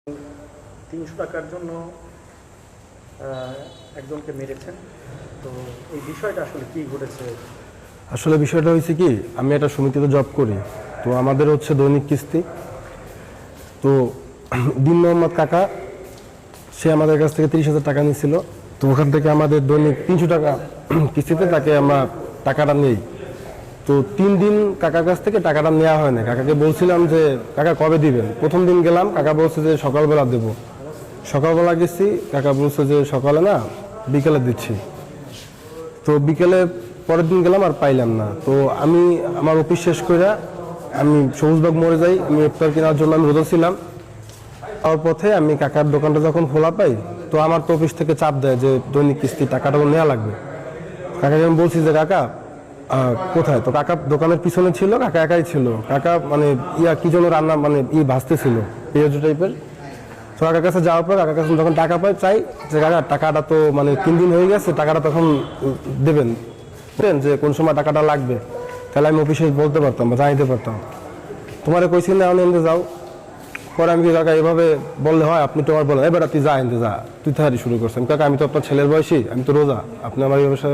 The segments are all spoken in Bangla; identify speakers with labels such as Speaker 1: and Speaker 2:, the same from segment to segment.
Speaker 1: 300 টাকার জন্য একজনকে মেরেছেন। তো এই বিষয়টা আসলে কি ঘটেছে?
Speaker 2: আসলে বিষয়টা হয়েছে কি, আমি একটা সমিতিতে জব করি। তো আমাদের হচ্ছে দৈনিক কিস্তি। তো দিন মোহাম্মদ কাকা, সে আমাদের কাছ থেকে 30,000 টাকা নিয়েছিল। তো ওখান থেকে আমাদের দৈনিক 300 টাকা কিস্তিতে তাকে আমরা টাকাটা নেই। তো 3 দিন কাকার কাছ থেকে টাকাটা নেওয়া হয় না। কাকাকে বলছিলাম যে কাকা কবে দিবেন। প্রথম দিন গেলাম, কাকা বলছে যে সকালবেলা দেব। সকালবেলা গেছি, কাকা বলছে যে সকালে না, বিকেলে দিচ্ছি। তো বিকেলে পরের দিন গেলাম, আর পাইলাম না। তো আমি আমার অফিস শেষ করে আমি সবুজবাগ মোড়ে যাই। আমি ইফতার কেনার জন্য আমি রোজা ছিলাম। আর পথে আমি কাকার দোকানটা যখন খোলা পাই, তো আমার তো অফিস থেকে চাপ দেয় যে দৈনিক কিস্তি টাকাটা নেওয়া লাগবে। কাকাকে আমি বলছি যে কাকা কোথায়। তো কাকা দোকানের পিছনে ছিল, কাকা একাই ছিল। কাকা মানে কি যেন রান্না মানে ভাজতে ছিল, পেঁয়াজু টাইপের। তো কাকার কাছে যাওয়ার পর কাকার কাছে যখন টাকা পাই, চাই যে কাকা টাকাটা তো মানে 3 দিন হয়ে গেছে, টাকাটা তখন দেবেন, যে কোন সময় টাকাটা লাগবে। তাহলে আমি অফিসে বলতে পারতাম বা জানাইতে পারতাম। তোমারে কইছি না এনে যাও। পরে আমি কাকা এভাবে বললে হয়, আপনি তোমার বলেন এবার তুই যা এনতে যা, তুই তাহারি শুরু করছেন। কাকা আমি তো আপনার ছেলের বয়সী, আমি তো রোজা, আপনি আমার এই ব্যবসায়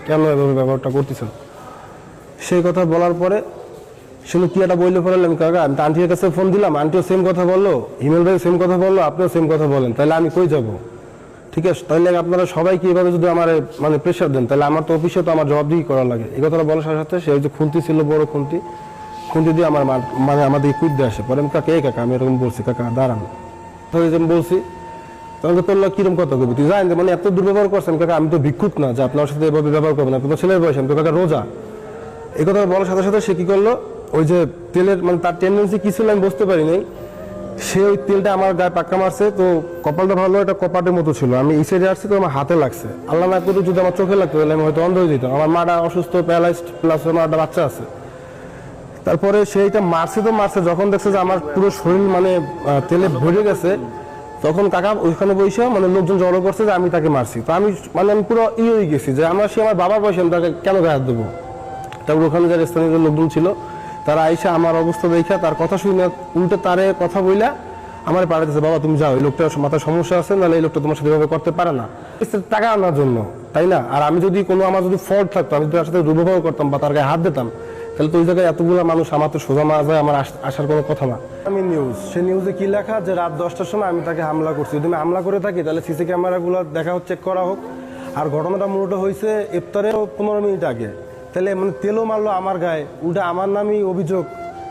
Speaker 2: কেন এভাবে ব্যবহারটা করতেছেন। সেই কথা বলার পরে শুনে কি একটা বইলে পড়ালাম। কাকা আমি আন্টির কাছে ফোন দিলাম, আন্টিও সেম কথা বললো, হিমেল ভাই সেম কথা বললো, আপনিও সেম কথা বলেন, তাহলে আমি কই যাব। ঠিক আছে, তাহলে আপনারা সবাই কি এভাবে যদি আমার মানে প্রেশার দেন, তাহলে আমার তো অফিসে তো আমার জবাবদিহি করা লাগে। এই কথাটা বলার সাথে সাথে সে যে খুন্তি ছিল, বড় খুন্তি দিয়ে আমার মানে আমাদের কুইট দিয়ে আসে। পরে আমি কাকা কাকা আমি এরকম বলছি, কাকা দাঁড়ান। আমি বলছি তোমাকে তোর কিরকম কথা কবি, তুই জানেন মানে এত দুর্ব্যবহার করছেন। কাকা আমি তো ভিক্ষুক না যে আপনার সাথে এভাবে ব্যবহার করবেন, আপনি তো ছেলের বয়স, আমি তো কাকা রোজা। এই কথা বলার সাথে সাথে সে কি করলো, ওই যে তেলের মানে তার টেন্ডেন্সি কি ছিল আমি বুঝতে পারি নাই। সে ওই তেলটা আমার গায়ে পাক্কা মারছে। তো কপালটা ভালো, এটা কপাটের মতো ছিল। আমি এই সাইডে আসছি, তো আমার হাতে লাগছে। আল্লাহ না করে যদি আমার চোখে লাগতো তাহলে আমি হয়তো অন্ধ হয়ে যেতাম। আমার মাটা অসুস্থ, প্যারালাইজড, প্লাস আমার একটা বাচ্চা আছে। তারপরে সেইটা মারছে, তো মারছে, যখন দেখছে যে আমার পুরো শরীর মানে তেলে ভরে গেছে, তখন কাকা ওইখানে বসে মানে লোকজন জড়ো করছে যে আমি তাকে মারছি। তো আমি পুরো হয়ে গেছি যে সে আমার বাবার বয়সে, আমি তাকে কেন গায়ে দেবো। তারপর ওখানে যারা স্থানীয় লোকজন ছিল, তারা আইসা আমার অবস্থা দেখা তার কথা শুনে উল্টে তারে কথা বইলা আমার পাঠাতেছে, বাবা তুমি যাও, এই লোকটার মাথায় সমস্যা আছে, নাহলে এই লোকটা তোমার সাথে এভাবে করতে পারে না, টাকা আনার জন্য, তাই না। আর আমি যদি আমার যদি ফল্ট থাকতো, আমি যদি তার সাথে দুর্ব্যবহার করতাম বা তার গায়ে হাত দিতাম, তাহলে তো ওই জায়গায় এতগুলো মানুষ আমার তো সোজা মারা যায়, আমার আসার কোনো কথা না। আমি সে নিউজে কি লেখা যে রাত 10টার সময় আমি তাকে হামলা করছি। যদি আমি হামলা করে থাকি তাহলে সিসি ক্যামেরাগুলো দেখা হোক, চেক করা হোক। আর ঘটনাটা মূলত হয়েছে ইফতারের 15 মিনিট আগে। তাহলে মানে তেলও মারলো আমার গায়ে, উল্টা আমার নামই অভিযোগ।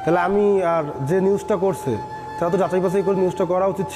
Speaker 2: তাহলে আমি আর যে নিউজটা করছে তারা তো যাচাই বাছাই করে নিউজটা করা উচিত।